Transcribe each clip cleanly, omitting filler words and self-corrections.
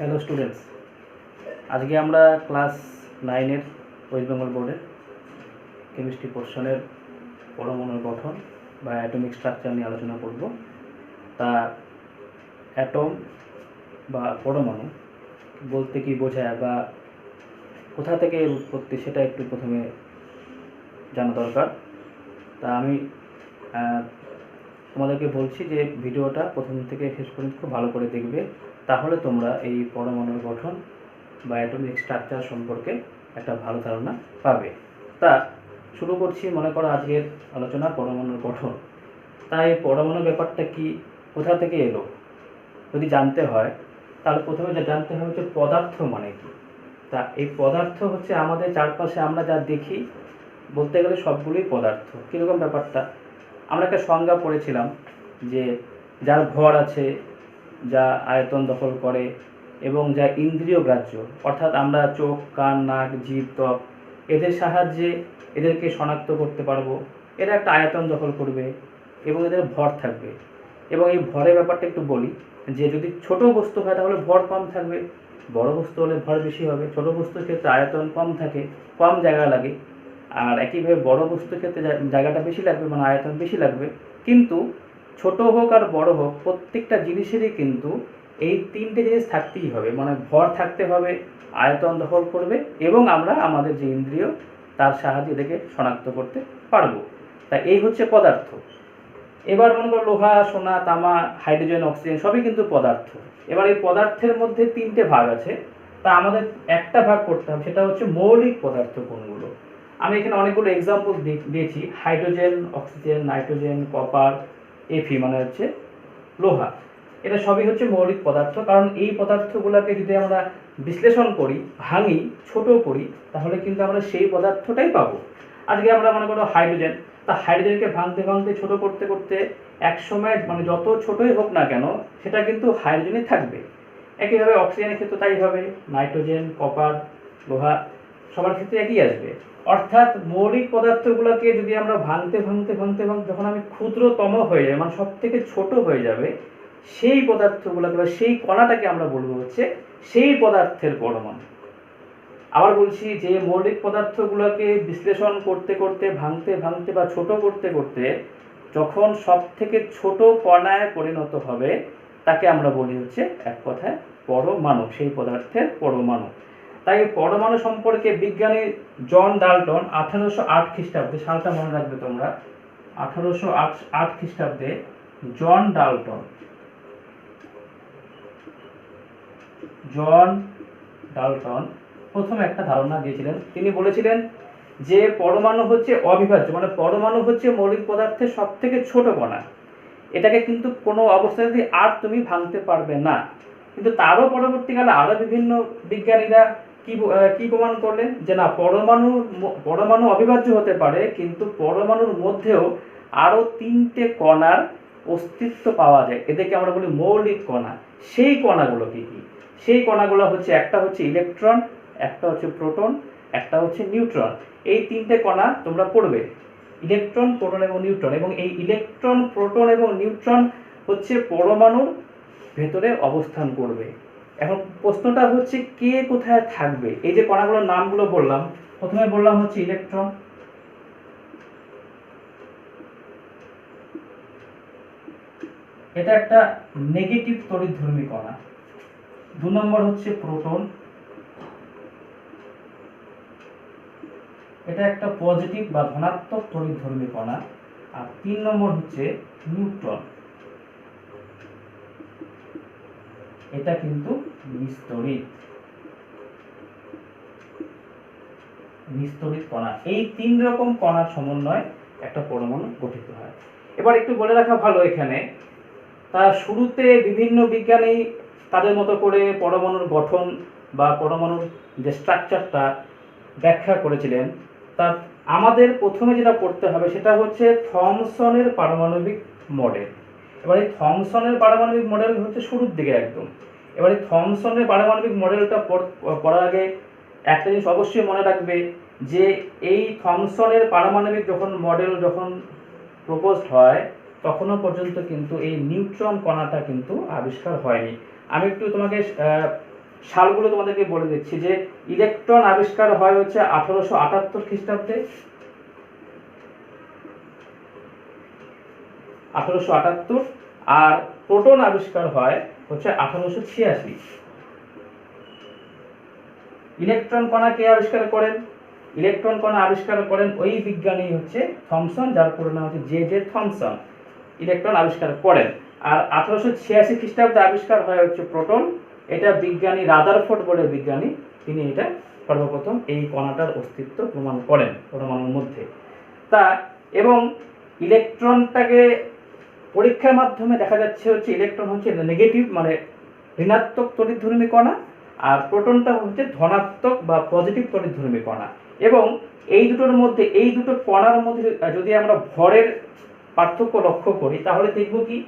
Hello students, আজকে আমরা class 9-এর West Bengal বোর্ডের কেমিস্ট্রি পোর্শনের পরমাণুর গঠন বা অ্যাটমিক স্ট্রাকচার নিয়ে আলোচনা করব। তা অ্যাটম বা পরমাণু বলতে কি বোঝায় বা কোথা থেকে এর উৎপত্তি সেটা একটু প্রথমে জানা দরকার। তা আমি তোমাদেরকে বলছি যে ভিডিওটা প্রথম থেকে শেষ পর্যন্ত খুব ভালো করে দেখবে, তাহলে তোমরা এই পরমাণুর গঠন বা অ্যাটমিক স্ট্রাকচার সম্পর্কে একটা ভালো ধারণা পাবে। তা শুরু করছি, মনে করো আজকের আলোচনা পরমাণুর গঠন। তাই পরমাণু ব্যাপারটা কি, কোথা থেকে এলো যদি জানতে হয়, তাহলে প্রথমে যা জানতে হবে হচ্ছে পদার্থ মানে কি। তা এই পদার্থ হচ্ছে আমাদের চারপাশে আমরা যা দেখি, বলতে গেলে সবগুলোই পদার্থ। কীরকম ব্যাপারটা, আমরা একটা সংজ্ঞা পড়েছিলাম যে যার ভর আছে, যা আয়তন দখল করে এবং যা ইন্দ্রিয় গ্রাহ্য, অর্থাৎ আমরা চোখ, কান, নাক, জিভ, ত্বক এদের সাহায্যে এদেরকে শনাক্ত করতে পারবো, এরা একটা আয়তন দখল করবে এবং এদের ভর থাকবে। এবং এই ভরের ব্যাপারটা একটু বলি, যে যদি ছোট বস্তু হয় তাহলে ভর কম থাকবে, বড় বস্তু হলে ভর বেশি হবে। ছোট বস্তুর ক্ষেত্রে আয়তন কম থাকে, কম জায়গা লাগে, আর একইভাবে বড় বস্তুর ক্ষেত্রে জায়গাটা বেশি লাগবে, মানে আয়তন বেশি লাগবে। কিন্তু ছোট হোক আর বড় হোক, প্রত্যেকটা জিনিসেরই কিন্তু এই তিনটে জিনিস থাকতেই হবে, মানে ভর থাকতে হবে, আয়তন দখল করবে এবং আমরা আমাদের যে ইন্দ্রিয় তার সাহায্যে এদেরকে শনাক্ত করতে পারবো। তাই এই হচ্ছে পদার্থ। এবার মনে করো লোহা, সোনা, তামা, হাইড্রোজেন, অক্সিজেন সবই কিন্তু পদার্থ। এবার এই পদার্থের মধ্যে তিনটে ভাগ আছে, তা আমাদের একটা ভাগ করতে হবে, সেটা হচ্ছে মৌলিক পদার্থ কোনগুলো। আমি এখানে অনেকগুলো এক্সাম্পল দিয়েছি, হাইড্রোজেন, অক্সিজেন, নাইট্রোজেন, কপার, এফি মানে হচ্ছে লোহা। এটা সবই হচ্ছে মৌলিক পদার্থ, কারণ এই পদার্থগুলোকে যদি আমরা বিশ্লেষণ করি, ভাঙি, ছোট করি, তাহলে কিন্তু আমরা সেই পদার্থটাই পাবো। আজকে আমরা মনে করো হাইড্রোজেন, তা হাইড্রোজেনকে ভাঙতে ভাঙতে ছোট করতে করতে এক সময় মানে যত ছোটই হোক না কেন সেটা কিন্তু হাইড্রোজেনই থাকবে। একইভাবে অক্সিজেনের ক্ষেত্রে তাই হবে, নাইট্রোজেন, কপার, লোহা সবার ক্ষেত্রে একই আসবে। অর্থাৎ মৌলিক পদার্থগুলোকে যদি আমরা ভাঙতে ভাঙতে ভাঙতে ভাঙতে যখন আমি ক্ষুদ্রতম হয়ে যাবে, মানে সব থেকে ছোট হয়ে যাবে, সেই পদার্থগুলোকে বা সেই কণাটাকে আমরা বলবো হচ্ছে সেই পদার্থের পরমাণু। আবার বলছি যে মৌলিক পদার্থগুলোকে বিশ্লেষণ করতে করতে, ভাঙতে ভাঙতে বা ছোট করতে করতে যখন সব থেকে ছোট কণায় পরিণত হবে, তাকে আমরা বলি হচ্ছে এক কথায় পরমাণু, সেই পদার্থের পরমাণু। তাই পরমাণু সম্পর্কে বিজ্ঞানী জন ডাল্টন 1808 খ্রিস্টাব্দে, সালটা মনে রাখবে তোমরা, 1808 খ্রিস্টাব্দে জন ডাল্টন প্রথম একটা ধারণা দিয়েছিলেন। তিনি বলেছিলেন যে পরমাণু হচ্ছে অবিভাজ্য, মানে পরমাণু হচ্ছে মৌলিক পদার্থের সব থেকে ছোট কণা। এটাকে কিন্তু কোনো অবস্থাতেই আর তুমি ভাঙতে পারবে না। কিন্তু তারও পরবর্তীকালে আরও বিভিন্ন বিজ্ঞানীরা কি প্রমাণ করলেন, যে না, পরমাণু অবিভাজ্য হতে পারে, কিন্তু পরমাণুর মধ্যেও আরও তিনটে কণার অস্তিত্ব পাওয়া যায়, এদেরকে আমরা বলি মৌলিক কণা। সেই কণাগুলো কি কি? সেই কণাগুলো হচ্ছে, একটা হচ্ছে ইলেকট্রন, একটা হচ্ছে প্রোটন, একটা হচ্ছে নিউট্রন। এই তিনটে কণা তোমরা পড়বে, ইলেকট্রন, প্রোটন এবং নিউট্রন। এবং এই ইলেকট্রন, প্রোটন এবং নিউট্রন হচ্ছে পরমাণুর ভেতরে অবস্থান করবে। এখন প্রশ্নটা হচ্ছে কে কোথায় থাকবে। এই যে কণাগুলোর নামগুলো বললাম, প্রথমে বললাম হচ্ছে ইলেকট্রন, এটা একটা নেগেটিভ তড়িৎধর্মী কণা। 2 নম্বর হচ্ছে প্রোটন, এটা একটা পজিটিভ বা ধনাত্মক তড়িৎধর্মী কণা। আর 3 নম্বর হচ্ছে নিউট্রন, এটা কিন্তু নিস্তড়িত কণা। এই 3 রকম কণার সমন্বয়ে একটা পরমাণু গঠিত হয়। এবার একটু বলে রাখা ভালো এখানে, তা শুরুতে বিভিন্ন বিজ্ঞানী তাদের মতো করে পরমাণুর গঠন বা পরমাণুর যে স্ট্রাকচারটা ব্যাখ্যা করেছিলেন। তা আমাদের প্রথমে যেটা পড়তে হবে সেটা হচ্ছে থমসনের পারমাণবিক মডেল। এবার এই থমসনের পারমাণবিক মডেল হচ্ছে শুরুর দিকে একদম। এবার এই থমসনের পারমাণবিক মডেলটা পড়ার আগে একটা জিনিস অবশ্যই মনে রাখবে, যে এই থমসনের পারমাণবিক মডেল যখন প্রপোজড হয়, তখনও পর্যন্ত কিন্তু এই নিউট্রন কণাটা কিন্তু আবিষ্কার হয়নি। আমি একটু তোমাকে সালগুলো তোমাদেরকে বলে দিচ্ছি যে ইলেকট্রন আবিষ্কার হয় হচ্ছে 1878 খ্রিস্টাব্দে, 1878, আর প্রোটন আবিষ্কার হয় হচ্ছে 1886। ইলেকট্রন কণা কে আবিষ্কার করেন? ইলেকট্রন কণা আবিষ্কার করেন ওই বিজ্ঞানী হচ্ছে থমসন, যার পুরো নাম হচ্ছে জে থমসন, ইলেকট্রন আবিষ্কার করেন। আর 1886 খ্রিস্টাব্দে আবিষ্কার হয় হচ্ছে প্রোটন। এটা বিজ্ঞানী রাদারফোর্ড বলে বিজ্ঞানী, তিনি এটা সর্বপ্রথম এই কণাটার অস্তিত্ব প্রমাণ করেন পরমাণুর মধ্যে। তা এবং ইলেকট্রনটাকে পরীক্ষার মাধ্যমে দেখা যাচ্ছে হচ্ছে ইলেকট্রন হচ্ছে নেগেটিভ মানে ঋণাত্মক তড়িৎধর্মী কণা, আর প্রোটনটা হচ্ছে ধনাত্মক বা পজিটিভ তড়িৎধর্মী কণা। এবং এই দুটোর মধ্যে, এই দুটো কণার মধ্যে যদি আমরা ভরের পার্থক্য লক্ষ্য করি তাহলে দেখব কি,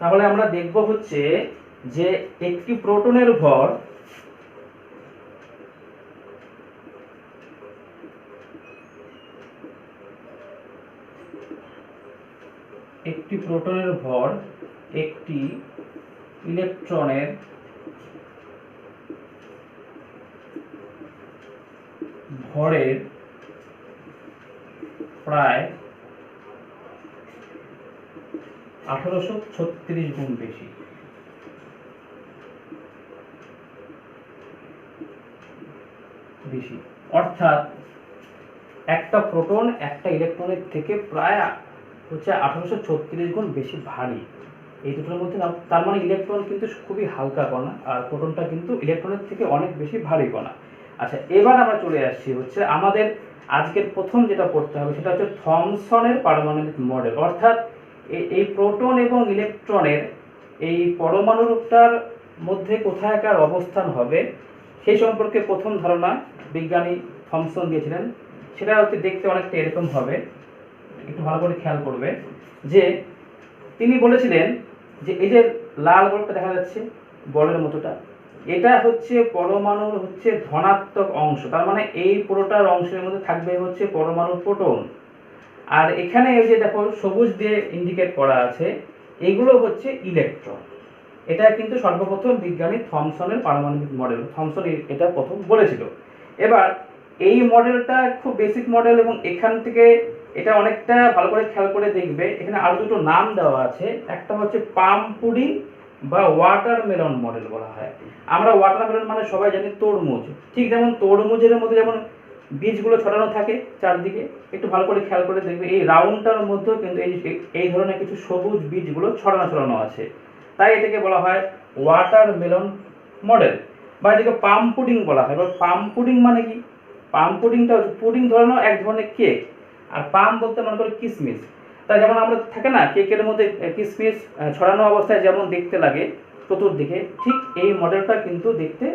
তাহলে আমরা দেখব হচ্ছে যে একটি প্রোটনের ভর একটি ইলেকট্রনের ভরের প্রায় 1836 গুণ বেশি। অর্থাৎ একটা প্রোটন একটা ইলেকট্রনের থেকে প্রায় হচ্ছে 1836 গুণ বেশি ভারী এই দুটোর মধ্যে। তার মানে ইলেকট্রন কিন্তু খুবই হালকা কণা, আর প্রোটনটা কিন্তু ইলেকট্রনের থেকে অনেক বেশি ভারী কণা। আচ্ছা, এবার আমরা চলে আসছি হচ্ছে আমাদের আজকের প্রথম যেটা পড়তে হবে সেটা হচ্ছে থমসনের পারমাণবিক মডেল। অর্থাৎ এই প্রোটন এবং ইলেকট্রনের এই পরমাণুটার মধ্যে কোথায়কার অবস্থান হবে সেই সম্পর্কে প্রথম ধারণা বিজ্ঞানী থমসন দিয়েছিলেন। সেটা হচ্ছে দেখতে অনেকটা এরকম হবে, একটু ভালো করে খেয়াল করবে যে তিনি বলেছিলেন যে এই যে লাল বলটা দেখা যাচ্ছে বলের মতোটা, এটা হচ্ছে পরমাণুর হচ্ছে ধনাত্মক অংশ। তার মানে এই পুরোটার অংশের মধ্যে থাকবে হচ্ছে পরমাণুর প্রোটন। আর এখানে এই যে দেখো সবুজ দিয়ে ইন্ডিকেট করা আছে, এগুলো হচ্ছে ইলেকট্রন। এটা কিন্তু সর্বপ্রথম বিজ্ঞানী থমসনের পারমাণবিক মডেল, থমসন এটা প্রথম বলেছিল। এবার এই মডেলটা খুব বেসিক মডেল, এবং এখান থেকে এটা অনেকটা ভালো করে খেয়াল করে দেখবে এখানে আরো দুটো নাম দেওয়া আছে। একটা হচ্ছে পাম পুডিং বা ওয়াটারমেলন মডেল বলা হয়। আমরা ওয়াটারমেলন মানে সবাই জানি তরমুজ, ঠিক যেমন তরমুজের মধ্যে যেমন বীজগুলো ছড়ানো থাকে চারদিকে, একটু ভালো করে খেয়াল করে দেখবে এই রাউন্ডটার মধ্যেও কিন্তু এই ধরনের কিছু সবুজ বীজগুলো ছড়ানো আছে। তাই এটাকে বলা হয় ওয়াটারমেলন মডেল, বা এটাকে পাম পুডিং বলা হয়। এবার পাম পুডিং মানে কি? পাম পুডিংটা হচ্ছে, পুডিং ধরানো এক ধরনের কেক, আর পাম বলতে মনে করো কিসমিস। তাই যেমন আমরা থাকে না কেকের মধ্যে কিসমিস ছড়ানো অবস্থায় যেমন দেখতে লাগে চতুর্দিকে, ঠিক এই মডেলটা কিন্তু দেখতে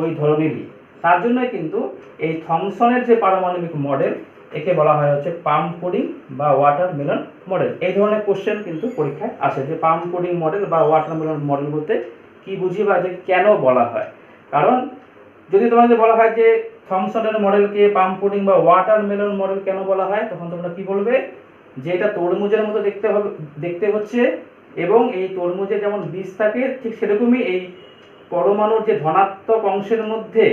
ওই ধরনেরই। তার জন্যই কিন্তু এই থমসনের যে পারমাণবিক মডেল একে বলা হয় হচ্ছে পাম পুডিং বা ওয়াটারমেলন মডেল। এই ধরনের কোশ্চেন কিন্তু পরীক্ষায় আসে যে পাম পুডিং মডেল বা ওয়াটারমেলন মডেল বলতে কি বুঝি বা যে কেন বলা হয়। কারণ যদি তোমাদের বলা হয় যে থমসনের মডেলকে পাম পুডিং বা ওয়াটারমেলন মডেল কেন বলা হয়, তখন তোমরা কি বলবে যে এটা তরমুজের মতো দেখতে হচ্ছে, এবং এই তরমুজে যেমন বীজ থাকে ঠিক সেরকমই এই পরমাণুর যে ধনাত্মক অংশের মধ্যে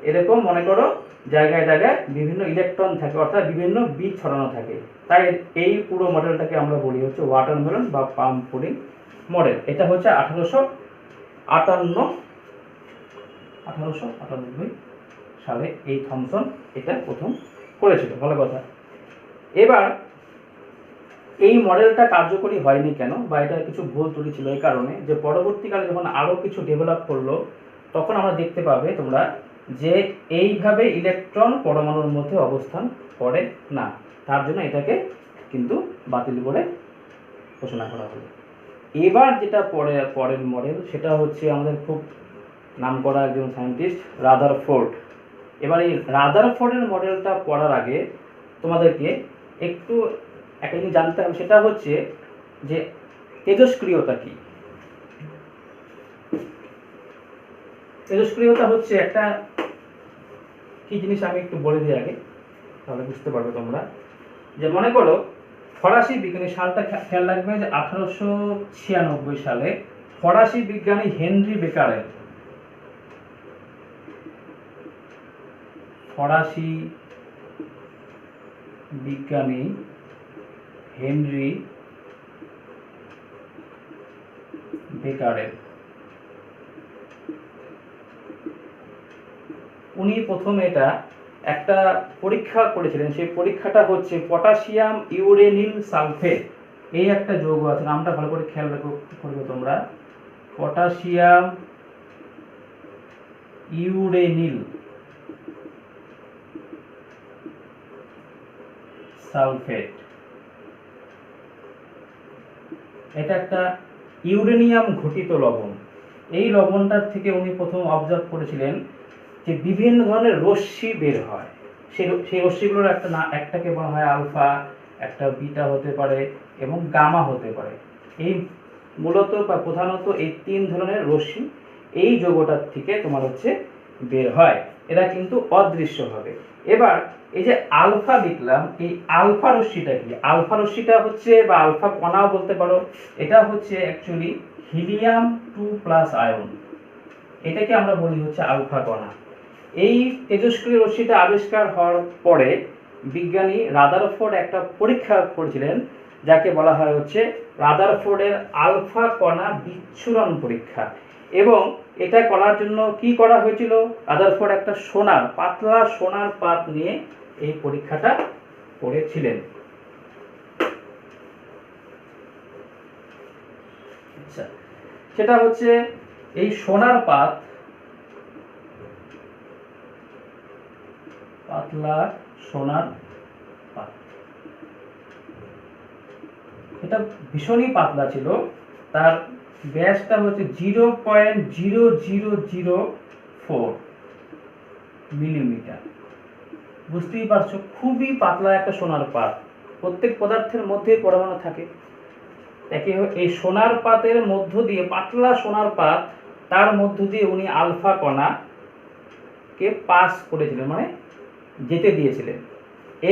এরকম মনে করো জায়গায় জায়গায় বিভিন্ন ইলেকট্রন থাকে, অর্থাৎ বিভিন্ন বীজ ছড়ানো থাকে। তাই এই পুরো মডেলটাকে আমরা বলি হচ্ছে ওয়াটারমেলন বা পাম পুডিং মডেল। এটা হচ্ছে 1898 সালে এই থমসন এটা প্রথম করেছিল। ভালো কথা। এবার এই মডেলটা কার্যকরী হয়নি কেন, বা এটার কিছু ভুল ত্রুটি ছিল এই কারণে যে পরবর্তীকালে যখন আরও কিছু ডেভেলপ করলো তখন আমরা দেখতে পাবে তোমরা যে এইভাবে ইলেকট্রন পরমাণুর মধ্যে অবস্থান করে না। তার জন্য এটাকে কিন্তু বাতিল করে ঘোষণা করা হলো। এবার যেটা পরের মডেল সেটা হচ্ছে আমাদের খুব নামকরা একজন সায়েন্টিস্ট রাদারফোর্ড। এবার এই রাদারফোর্ডের মডেলটা পড়ার আগে তোমাদেরকে একটু একটা জিনিস জানতে হবে, সেটা হচ্ছে যে তেজস্ক্রিয়তা কি। তেজস্ক্রিয়তা হচ্ছে একটা কি জিনিস আমি একটু বলে দিই আগে। তাহলে বুঝতে পারবে তোমরা। যে মনে করো ফরাসি বিজ্ঞানী, সালটা খেয়াল রাখবে যে 1896 সালে ফরাসি বিজ্ঞানী হেনরি বেকারের, ফরাসি বিজ্ঞানী হেনরি বেকারের উনি প্রথম এটা একটা পরীক্ষা করেছিলেন। সেই পরীক্ষাটা হচ্ছে পটাশিয়াম ইউরেনিল সালফেট, এই একটা যৌগ আছে, নামটা ভালো করে খেয়াল করবে তোমরা, পটাশিয়াম ইউরেনিল সালফেট। এটা একটা ইউরেনিয়াম ঘটিত লবণ। এই লবণটার থেকে উনি প্রথম অবজার্ভ করেছিলেন যে বিভিন্ন ধরনের রশ্মি বের হয়। সেই রশ্মিগুলোর একটাকে বলা হয় আলফা, একটা বিটা হতে পারে এবং গামা হতে পারে। এই মূলত বা প্রধানত এই 3 ধরনের রশ্মি এই যৌগটার থেকে তোমার হচ্ছে বের হয়। এরা কিন্তু অদৃশ্য হবে। এবার এই যে আলফা লিখলাম, এই আলফা রশ্মিটা কি? আলফা রশ্মিটা হচ্ছে, বা আলফা কণাও বলতে পারো, এটা হচ্ছে অ্যাকচুয়ালি হিলিয়াম 2+ আয়ন। এটাকে আমরা বলি হচ্ছে আলফা কণা। এই তেজস্ক্রিয় রশ্মিটা আবিষ্কার হওয়ার পরে বিজ্ঞানী রাদারফোর্ড একটা পরীক্ষা করেছিলেন, যাকে বলা হয় হচ্ছে রাদারফোর্ডের আলফা কণা বিচ্ছুরণ পরীক্ষা। এবং এটা করার জন্য কি করা হয়েছিল? রাদারফোর্ড একটা পাতলা সোনার পাত নিয়ে এই পরীক্ষাটা করেছিলেন। আচ্ছা, সেটা হচ্ছে এই সোনার পাত, পাতলা সোনার পাত, এটা ভীষণই পাতলা ছিল। তার ব্যাসটা হচ্ছে 0.0004 মিলিমিটার। বুঝতেই পারছো, খুবই পাতলা একটা সোনার পাত। প্রত্যেক পদার্থের মধ্যে পরমাণু থাকে। এই সোনার পাতের মধ্য দিয়ে, পাতলা সোনার পাত, তার মধ্য দিয়ে উনি আলফা কণাকে পাস করেছিলেন, মানে যেতে দিয়েছিলেন।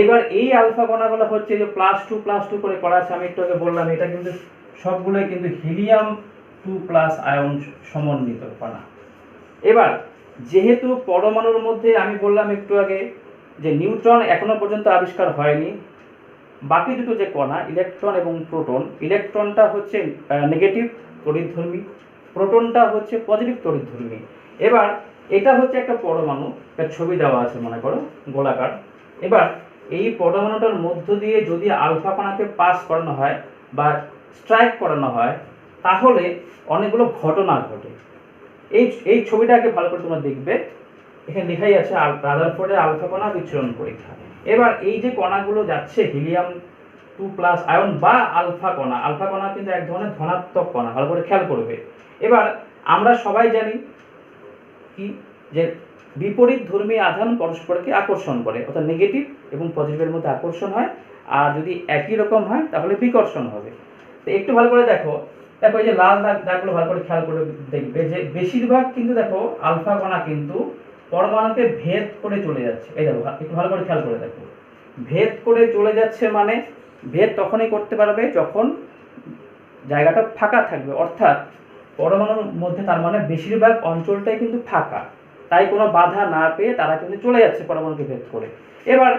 এবার এই আলফা কণাগুলো হচ্ছে যে +2+2 করে করা আছে, আমি একটু আগে বললাম, এটা কিন্তু সবগুলোই কিন্তু হিলিয়াম 2+ আয়ন সমন্বিত কণা। এবার যেহেতু পরমাণুর মধ্যে আমি বললাম একটু আগে যে নিউট্রন এখনো পর্যন্ত আবিষ্কার হয়নি, বাকি দুটো যে কণা ইলেকট্রন এবং প্রোটন, ইলেকট্রনটা হচ্ছে নেগেটিভ তড়িৎধর্মী, প্রোটনটা হচ্ছে পজিটিভ তড়িৎধর্মী। এবার এটা হচ্ছে একটা পরমাণু, একটা ছবি দেওয়া আছে মনে করো গোলাকার। এবার এই পরমাণুটার মধ্য দিয়ে যদি আলফা কণাকে পাস করানো হয় বা স্ট্রাইক করানো হয়, তাহলে অনেকগুলো ঘটনা ঘটে। এই ছবিটাকে ভালো করে তোমরা দেখবে, এখানে লেখাই আছে রাদারফোর্ডের আলফা কণা বিচ্ছুরণ পরীক্ষা। এবার এই যে কণাগুলো যাচ্ছে হিলিয়াম 2+ আয়ন বা আলফা কণা কিন্তু এক ধরনের ধনাত্মক কণা, ভালো করে খেয়াল করবে। এবার আমরা সবাই জানি কি, যে বিপরীত ধর্মী আধান পরস্পরকে আকর্ষণ করে, অর্থাৎ নেগেটিভ এবং পজিটিভের মধ্যে আকর্ষণ হয়, আর যদি একই রকম হয় তাহলে বিকর্ষণ হবে। তো একটু ভালো করে দেখো, এই যে লাল দাগগুলো ভালো করে খেয়াল করে দেখবে যে বেশিরভাগ কিন্তু দেখো আলফা কণা কিন্তু পরমাণুকে ভেদ করে চলে যাচ্ছে। এই দেখো, একটু ভালো করে খেয়াল করে দেখো, ভেদ করে চলে যাচ্ছে, মানে ভেদ তখনই করতে পারবে যখন জায়গাটা ফাঁকা থাকবে, অর্থাৎ পরমাণুর মধ্যে তার মানে বেশিরভাগ অঞ্চলটাই কিন্তু ফাঁকা, তাই কোনো বাধা না পেয়ে তারা কিন্তু চলে যাচ্ছে পরমাণুকে ভেদ করে। এবার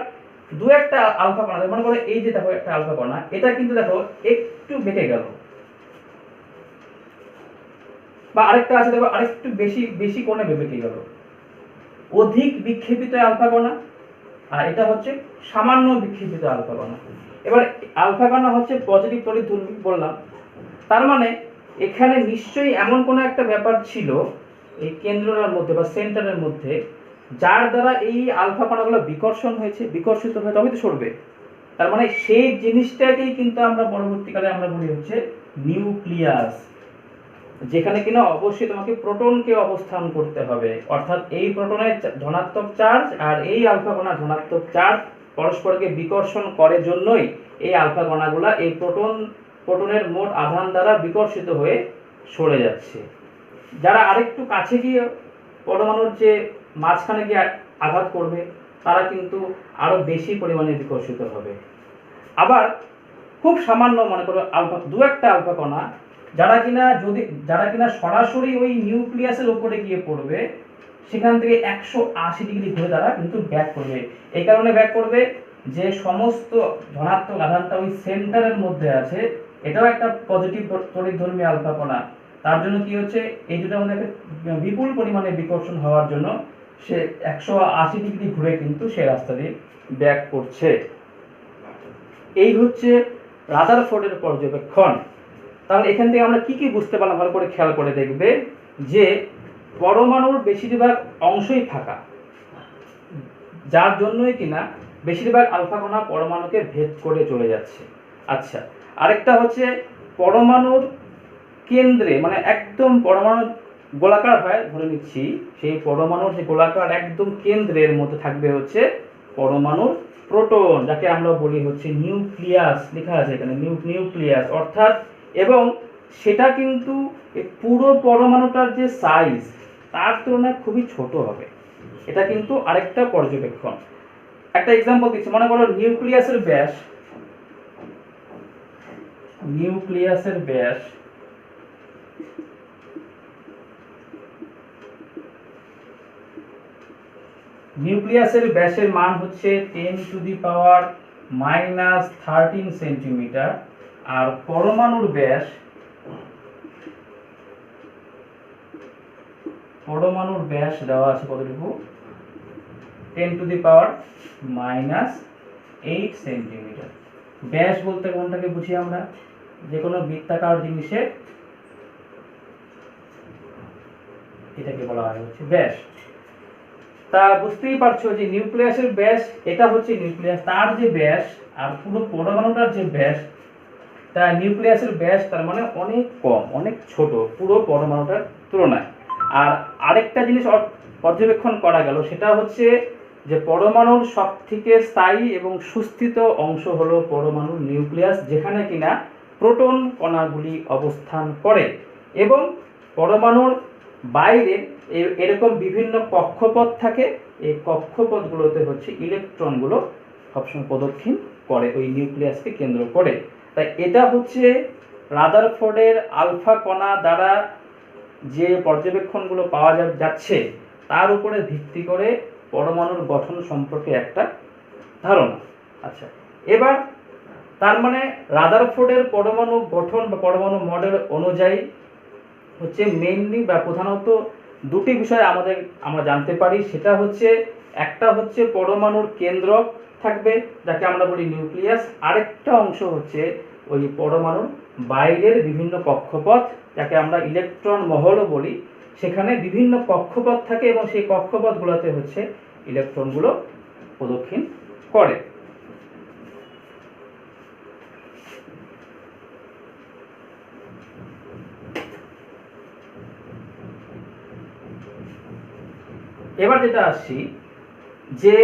দু একটা আলফা কণা, মনে করো এই যে দেখো একটা আলফা কণা, এটা কিন্তু দেখো একটু বেঁকে গেল, বা আরেকটা আছে দেখো আরেকটু বেশি কোণে বেঁকে গেল, অধিক বিক্ষেপিত আলফা কণা, আর এটা হচ্ছে সামান্য বিক্ষেপিত আলফা কণা। এবার আলফা কণা হচ্ছে পজিটিভ তড়িৎধর্মী বললাম, তার মানে এখানে নিশ্চয়ই এমন কোনো একটা ব্যাপার ছিল এই কেন্দ্রটার মধ্যে বা সেন্টারের মধ্যে, যার দ্বারা এই আলফা কণাগুলো বিকর্ষিত হয়ে তবে তো সরবে। তার মানে সেই জিনিসটাকেই কিন্তু আমরা পরবর্তীকালে আমরা বলি হচ্ছে নিউক্লিয়াস, যেখানে কিনা অবশ্যই তোমাকে প্রোটনকে অবস্থান করতে হবে, অর্থাৎ এই প্রোটনের ধনাত্মক চার্জ আর এই আলফা কণার ধনাত্মক চার্জ পরস্পরকে বিকর্ষণ করে জন্যই এই আলফা কণাগুলা এই প্রোটনের মোট আধান দ্বারা বিকর্ষিত হয়ে সরে যাচ্ছে। যারা আরেকটু কাছে গিয়ে পরমাণুর যে মাঝখানে গিয়ে আঘাত করবে, তারা কিন্তু আরও বেশি পরিমাণে বিকর্ষিত হবে। আবার খুব সামান্য মনে করো আলফা, দু একটা আলফা কণা যারা কিনা সরাসরি ওই নিউক্লিয়াসের উপরে গিয়ে পড়বে, সেখান থেকে 180 ডিগ্রি ঘুরে তারা কিন্তু ব্যাক করবে। এই কারণে ব্যাক করবে যে সমস্ত ধনাত্মক আধানটা ওই সেন্টারের মধ্যে আছে, এটাও একটা পজিটিভ তড়িৎধর্মী আলফা কণা। তার জন্য কি হচ্ছে, এই দুটোর মধ্যে বিপুল পরিমাণে বিকর্ষণ হওয়ার জন্য সে 180 ডিগ্রি ঘুরে কিন্তু সে রাস্তা দিয়ে ব্যাক করছে। এই হচ্ছে রাদারফোর্ডের পর্যবেক্ষণ। তাহলে এখান থেকে আমরা কি কি বুঝতে পারলাম, ভালো করে খেয়াল করে দেখবে যে পরমাণুর বেশিরভাগ অংশই ফাঁকা, যার জন্যই কিনা বেশিরভাগ আলফা কণা পরমাণুকে ভেদ করে চলে যাচ্ছে। আচ্ছা, আরেকটা হচ্ছে পরমাণুর কেন্দ্রে, মানে একদম পরমাণু গোলাকার হয় ধরে নিচ্ছি, সেই পরমাণুর যে গোলাকার একদম কেন্দ্রের মধ্যে থাকবে হচ্ছে পরমাণুর প্রোটন, যাকে আমরা বলি হচ্ছে নিউক্লিয়াস, লেখা আছে এখানে নিউক্লিয়াস অর্থাৎ, এবং সেটা কিন্তু পুরো পরমাণুটার যে সাইজ তার তুলনায় খুবই ছোট হবে। এটা কিন্তু আরেকটা পর্যবেক্ষণ। একটা এক্সাম্পল দিচ্ছি, মনে করো নিউক্লিয়াসের ব্যাস নিউক্লিয়াসের ব্যাসের মান হচ্ছে 10⁻⁻13 সেন্টিমিটার, আর পরমাণুর ব্যাস দেওয়া আছে কতটুকু, 10⁻⁻8 সেন্টিমিটার। ব্যাস বলতে কোনটাকে বুঝি আমরা, যে কোনো বৃত্তাকার জিনিসের এটাকে বলা হয় হচ্ছে ব্যাস। তা বুঝতেই পারছো যে নিউক্লিয়াসের ব্যাস, এটা হচ্ছে নিউক্লিয়াস, তার যে ব্যাস আর পুরো পরমাণুটার যে ব্যাস, তা নিউক্লিয়াসের ব্যাস তার মানে অনেক কম, অনেক ছোট পুরো পরমাণুটার তুলনায়। আর আরেকটা জিনিস পর্যবেক্ষণ করা গেল, সেটা হচ্ছে যে পরমাণুর সব থেকে স্থায়ী এবং সুস্থিত অংশ হলো পরমাণুর নিউক্লিয়াস, যেখানে কিনা প্রোটন কণাগুলি অবস্থান করে, এবং পরমাণুর বাইরে এরকম বিভিন্ন কক্ষপথ থাকে। এই কক্ষপথগুলোতে হচ্ছে ইলেকট্রনগুলো সবসময় প্রদক্ষিণ করে ওই নিউক্লিয়াসকে কেন্দ্র করে। তাই এটা হচ্ছে রাদারফোর্ডের আলফা কণা দ্বারা যে পর্যবেক্ষণগুলো পাওয়া যাচ্ছে তার উপরে ভিত্তি করে পরমাণুর গঠন সম্পর্কে একটা ধারণা। আচ্ছা, এবার তার মানে রাদারফোর্ডের পরমাণু গঠন বা পরমাণু মডেল অনুযায়ী হচ্ছে মেইনলি বা প্রধানত দুটি বিষয় আমরা জানতে পারি। সেটা হচ্ছে, একটা হচ্ছে পরমাণুর কেন্দ্রক থাকবে যাকে আমরা বলি নিউক্লিয়াস, আরেকটা অংশ হচ্ছে ওই পরমাণুর বাইরের বিভিন্ন কক্ষপথ যাকে আমরা ইলেকট্রন মহলও বলি। সেখানে বিভিন্ন কক্ষপথ থাকে এবং সেই কক্ষপথগুলোতে হচ্ছে ইলেকট্রনগুলো প্রদক্ষিণ করে। এবার যেটা আসছি যে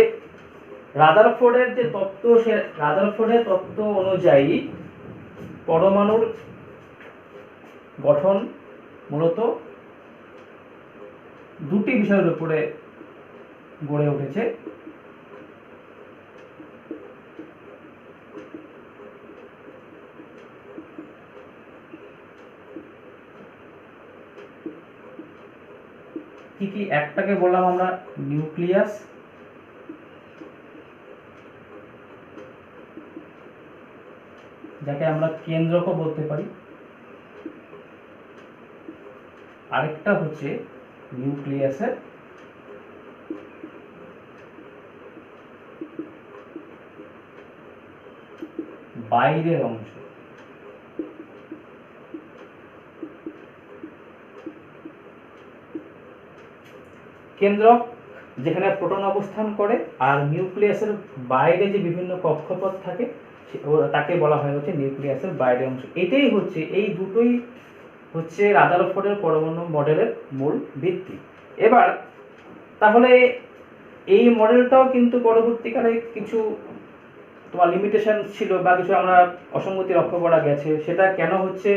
রাদারফোর্ডের যে তত্ত্ব, সে রাদারফোর্ডের তত্ত্ব অনুযায়ী পরমাণুর গঠন মূলত দুটি বিষয়ের উপরে গড়ে উঠেছে। কি কি? একটাকে বললাম আমরা নিউক্লিয়াস, যাকে আমরা কেন্দ্রকও বলতে পারি, আরেকটা হচ্ছে নিউক্লিয়াসের বাইরের অংশ। কেন্দ্রক যেখানে প্রোটন অবস্থান করে, আর নিউক্লিয়াসের বাইরে যে বিভিন্ন কক্ষপথ থাকে তাকে বলা হয় হচ্ছে নিউক্লিয়াসের বাইরের অংশ। এটাই হচ্ছে, এই দুটোই হচ্ছে রাদারফোর্ডের পরমাণু মডেলের মূল ভিত্তি। এবার তাহলে এই মডেলটাও কিন্তু পরবর্তীকালে কিছু তোমার লিমিটেশন ছিল বা কিছু আমরা অসঙ্গতি লক্ষ্য করা গেছে। সেটা কেন হচ্ছে?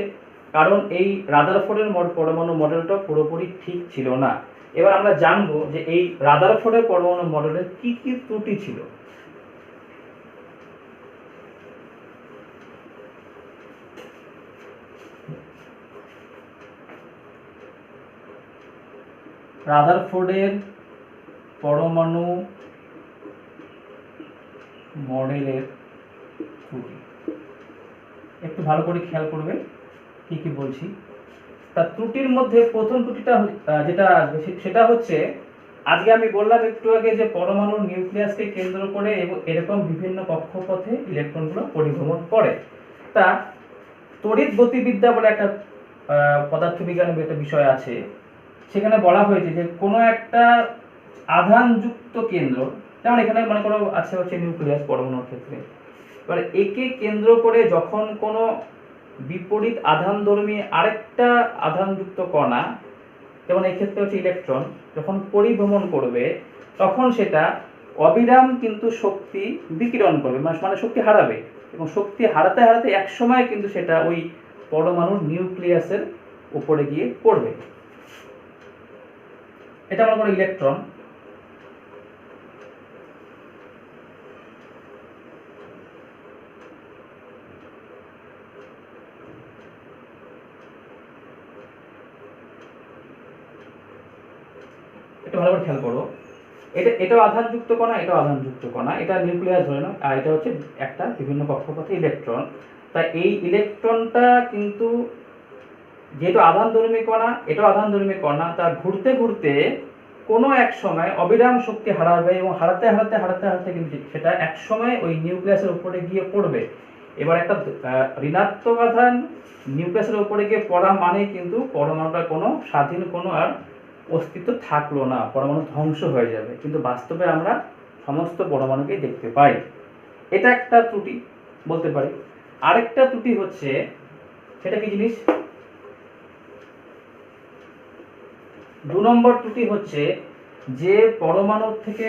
কারণ এই রাদারফোর্ডের পরমাণু মডেলটা পুরোপুরি ঠিক ছিল না। এবার আমরা জানবো যে এই রাদারফোর্ডের পরমাণু মডেলের কি কি ত্রুটি ছিল। রাদারফোর্ডের পরমাণু মডেলের ত্রুটি একটু ভালো করে খেয়াল করবে কি কি বলছি। তার ত্রুটির মধ্যে প্রথম ত্রুটিটা যেটা আসবে সেটা হচ্ছে, আজকে আমি বললাম একটু আগে যে পরমাণুর নিউক্লিয়াসকে কেন্দ্র করে এরকম বিভিন্ন কক্ষপথে ইলেকট্রনগুলো পরিভ্রমণ করে। তা তড়িৎ গতিবিদ্যা বলে একটা পদার্থবিজ্ঞানের একটা বিষয় আছে, সেখানে বলা হয়েছে যে কোনো একটা আধানযুক্ত কেন্দ্র, যেমন এখানে মনে করো আছে হচ্ছে নিউক্লিয়াস পরমাণুর ক্ষেত্রে, এবার একে কেন্দ্র করে যখন কোনো বিপরীত আধানধর্মী আরেকটা আধানযুক্ত কণা, যেমন এই ক্ষেত্রে হচ্ছে ইলেকট্রন, যখন পরিভ্রমণ করবে তখন সেটা অবিরাম কিন্তু শক্তি বিকিরণ করবে, মানে শক্তি হারাবে, এবং শক্তি হারাতে হারাতে এক সময় কিন্তু সেটা ওই পরমাণুর নিউক্লিয়াসের উপরে গিয়ে পড়বে। এটা মনে করো ইলেকট্রন। একটু ভালো করে খেয়াল করো, এটাও আধানযুক্ত কণা, এটাও আধানযুক্ত কণা, এটা নিউক্লিয়াস ধরে নাও, আর এটা হচ্ছে একটা বিভিন্ন কক্ষপথে ইলেকট্রন। তাই এই ইলেকট্রনটা কিন্তু যেহেতু আধানধর্মী কণা, এটাও আধানধর্মী কণা, তা ঘুরতে ঘুরতে কোনো এক সময় অবিরাম শক্তি হারাবে, এবং হারাতে হারাতে হারাতে হারাতে কিন্তু সেটা এক সময় ওই নিউক্লিয়াসের উপরে গিয়ে পড়বে। এবার একটা ঋণাত্মক আধান নিউক্লিয়াসের উপরে গিয়ে পড়া মানে কিন্তু পরমাণুটা কোনো স্বাধীন কোনো আর অস্তিত্ব থাকলো না, পরমাণু ধ্বংস হয়ে যাবে। কিন্তু বাস্তবে আমরা সমস্ত পরমাণুকেই দেখতে পাই। এটা একটা ত্রুটি বলতে পারি। আরেকটা ত্রুটি হচ্ছে, সেটা কি জিনিস, 2 নম্বর ত্রুটি হচ্ছে যে পরমাণুর থেকে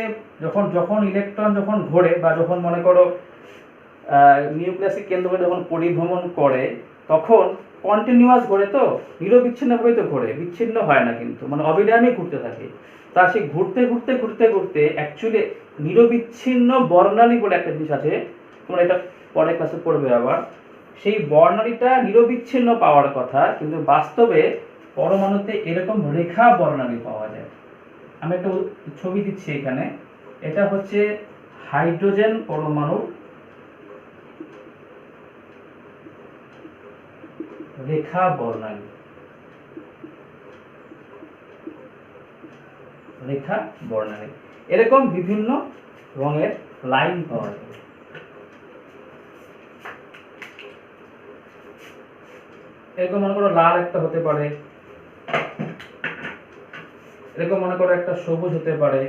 যখন ইলেকট্রন যখন ঘোরে, বা যখন মনে করো নিউক্লিয়াসকে কেন্দ্র করে যখন পরিভ্রমণ করে, তখন কন্টিনিউয়াস ঘোরে, তো নিরবিচ্ছিন্নভাবেই তো ঘোরে, বিচ্ছিন্ন হয় না কিন্তু, মানে অবিরামই ঘুরতে থাকে। তা সেই ঘুরতে ঘুরতে ঘুরতে ঘুরতে অ্যাকচুয়ালি নিরবিচ্ছিন্ন বর্ণালী বলে একটা জিনিস আছে, তোমরা এটা পরের ক্লাসে পড়বে আবার। সেই বর্ণালীটা নিরবিচ্ছিন্ন পাওয়ার কথা, কিন্তু বাস্তবে পরমাণুতে এরকম রেখা বর্ণালী পাওয়া যায়। আমি একটা ছবি দিচ্ছি এখানে, এটা হচ্ছে হাইড্রোজেন পরমাণুর রেখা বর্ণালী, রেখা বর্ণালী এরকম বিভিন্ন রঙের লাইন পাওয়া যায়। এরকম মনে করো লাল একটা হতে পারে, এরকম মনে করো একটা সবুজ হতে পারে,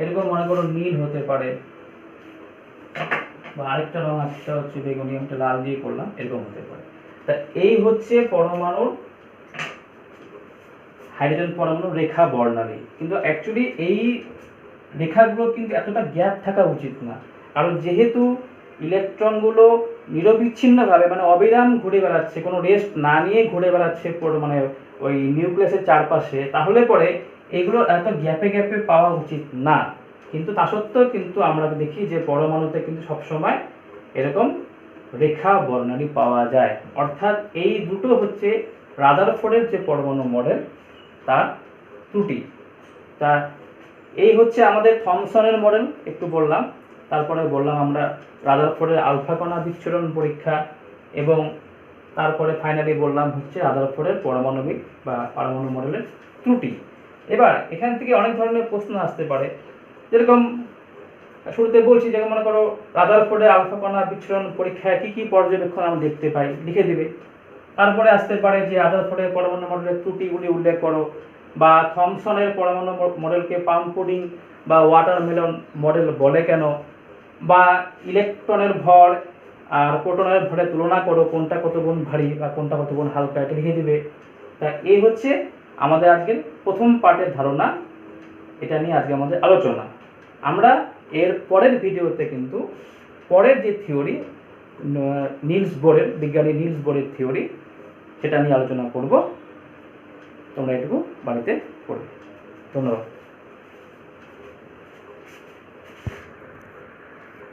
এরকম মনে করো নীল হতে পারে, বা আরেকটা রং একটা হচ্ছে বেগুনি, একটা লাল দিয়ে করলাম, এরকম হতে পারে। তা এই হচ্ছে পরমাণুর, হাইড্রোজেন পরমাণুর রেখা বর্ণালী। কিন্তু অ্যাকচুয়ালি এই রেখাগুলো কিন্তু এতটা গ্যাপ থাকা উচিত না, কারণ যেহেতু ইলেকট্রনগুলো নিরবিচ্ছিন্নভাবে মানে অবিরাম ঘুরে বেড়াচ্ছে, কোনো রেস্ট না নিয়ে ঘুরে বেড়াচ্ছে মানে ওই নিউক্লিয়াসের চারপাশে, তাহলে পরে এগুলো এত গ্যাপে গ্যাপে পাওয়া উচিত না। কিন্তু তা সত্ত্বেও কিন্তু আমরা দেখি যে পরমাণুতে কিন্তু সবসময় এরকম রেখা বর্ণালী পাওয়া যায়। অর্থাৎ এই দুটো হচ্ছে রাদারফোর্ডের যে পরমাণু মডেল তার ত্রুটি। তা এই হচ্ছে আমাদের থমসনের মডেল একটু বললাম, তারপরে বললাম আমরা রাদারফোর্ডের আলফা কণা বিচ্ছুরণ পরীক্ষা, এবং তারপরে ফাইনালি বললাম হচ্ছে রাদারফোর্ডের পারমাণবিক বা পরমাণু মডেলের ত্রুটি। এবার এখান থেকে অনেক ধরনের প্রশ্ন আসতে পারে, যেরকম শুরুতে বলছি, যেমন মনে করো রাদারফোর্ডের আলফা কণা বিচ্ছুরণ পরীক্ষায় কি কি পর্যবেক্ষণ আমরা দেখতে পাই, লিখে দিবে। তারপরে আসতে পারে যে রাদারফোর্ডের পরমাণু মডেলের ত্রুটিগুলি উল্লেখ করো, বা থমসনের পরমাণু মডেলকে পাম পুডিং বা ওয়াটারমেলন মডেল বলে কেন, বা ইলেকট্রনের ভর আর প্রোটনের ভরের তুলনা করো, কোনটা কত গুণ ভারী বা কোনটা কত গুণ হালকা, এটা লিখে দিবে। তা এই হচ্ছে আমাদের আজকের প্রথম পার্টের ধারণা, এটা নিয়ে আজকে আমাদের আলোচনা। আমরা এর পরের ভিডিওতে কিন্তু পরের যে থিওরি, নিলস বোরের, বিজ্ঞানী নিলস বোরের থিওরি, সেটা নিয়ে আলোচনা করব। তোমরা এটুকু বাড়িতে করবে। ধন্যবাদ।